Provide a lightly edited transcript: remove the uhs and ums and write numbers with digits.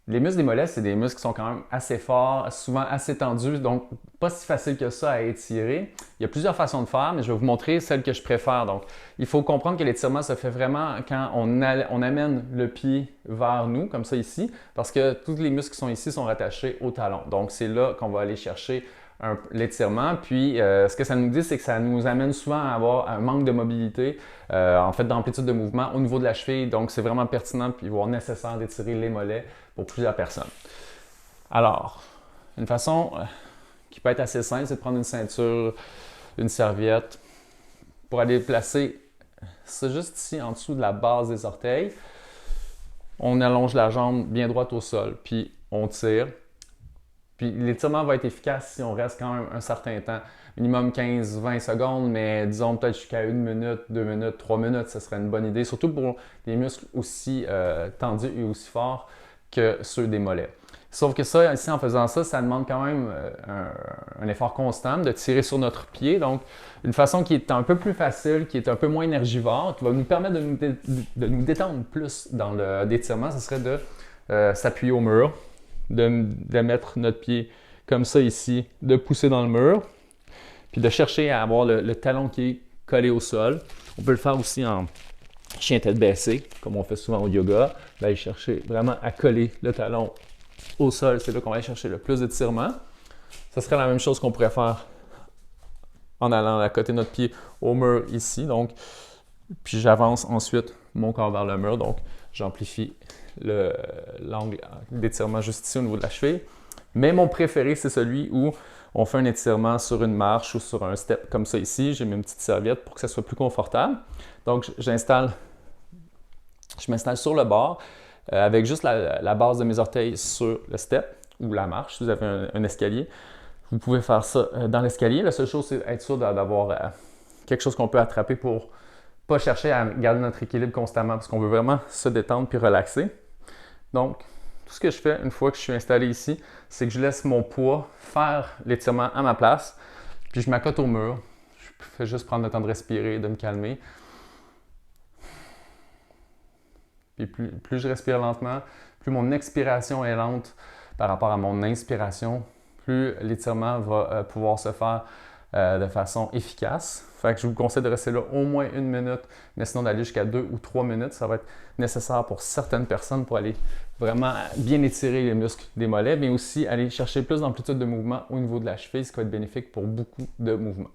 Les muscles des mollets, c'est des muscles qui sont quand même assez forts, souvent assez tendus, donc pas si facile que ça à étirer. Il y a plusieurs façons de faire, mais je vais vous montrer celle que je préfère. Donc, il faut comprendre que l'étirement se fait vraiment quand on amène le pied vers nous, comme ça ici, parce que tous les muscles qui sont ici sont rattachés au talon. Donc, c'est là qu'on va aller chercher l'étirement. Puis, ce que ça nous dit, c'est que ça nous amène souvent à avoir un manque de mobilité, en fait, d'amplitude de mouvement au niveau de la cheville. Donc, c'est vraiment pertinent puis voire nécessaire d'étirer les mollets pour plusieurs personnes. Alors, une façon qui peut être assez simple, c'est de prendre une ceinture, une serviette, pour aller placer, c'est juste ici en dessous de la base des orteils. On allonge la jambe bien droite au sol, puis on tire. Puis l'étirement va être efficace si on reste quand même un certain temps, minimum 15-20 secondes, mais disons peut-être jusqu'à 1 minute, 2 minutes, 3 minutes, ce serait une bonne idée, surtout pour des muscles aussi tendus et aussi forts que ceux des mollets. Sauf que ça, ici, en faisant ça, ça demande quand même un effort constant de tirer sur notre pied. Donc, une façon qui est un peu plus facile, qui est un peu moins énergivore, qui va nous permettre de nous détendre plus dans l'étirement, ce serait de s'appuyer au mur, de mettre notre pied comme ça ici, de pousser dans le mur, puis de chercher à avoir le talon qui est collé au sol. On peut le faire aussi en chien tête baissée, comme on fait souvent au yoga. Aller chercher vraiment à coller le talon au sol, c'est là qu'on va aller chercher le plus d'étirement. Ce serait la même chose qu'on pourrait faire en allant à côté de notre pied au mur ici. Donc, puis j'avance ensuite mon corps vers le mur. Donc, j'amplifie l'angle d'étirement juste ici au niveau de la cheville. Mais mon préféré, c'est celui où on fait un étirement sur une marche ou sur un step comme ça ici. J'ai mis une petite serviette pour que ça soit plus confortable. Donc, je m'installe sur le bord avec juste la base de mes orteils sur le step ou la marche, si vous avez un escalier. Vous pouvez faire ça dans l'escalier. La seule chose, c'est être sûr d'avoir quelque chose qu'on peut attraper pour pas chercher à garder notre équilibre constamment parce qu'on veut vraiment se détendre puis relaxer. Donc, tout ce que je fais une fois que je suis installé ici, c'est que je laisse mon poids faire l'étirement à ma place, puis je m'accote au mur. Je fais juste prendre le temps de respirer, de me calmer. Puis plus je respire lentement, plus mon expiration est lente par rapport à mon inspiration, plus l'étirement va pouvoir se faire de façon efficace. Fait que je vous conseille de rester là au moins 1 minute, mais sinon d'aller jusqu'à 2 ou 3 minutes, ça va être nécessaire pour certaines personnes pour aller vraiment bien étirer les muscles des mollets, mais aussi aller chercher plus d'amplitude de mouvement au niveau de la cheville, ce qui va être bénéfique pour beaucoup de mouvements.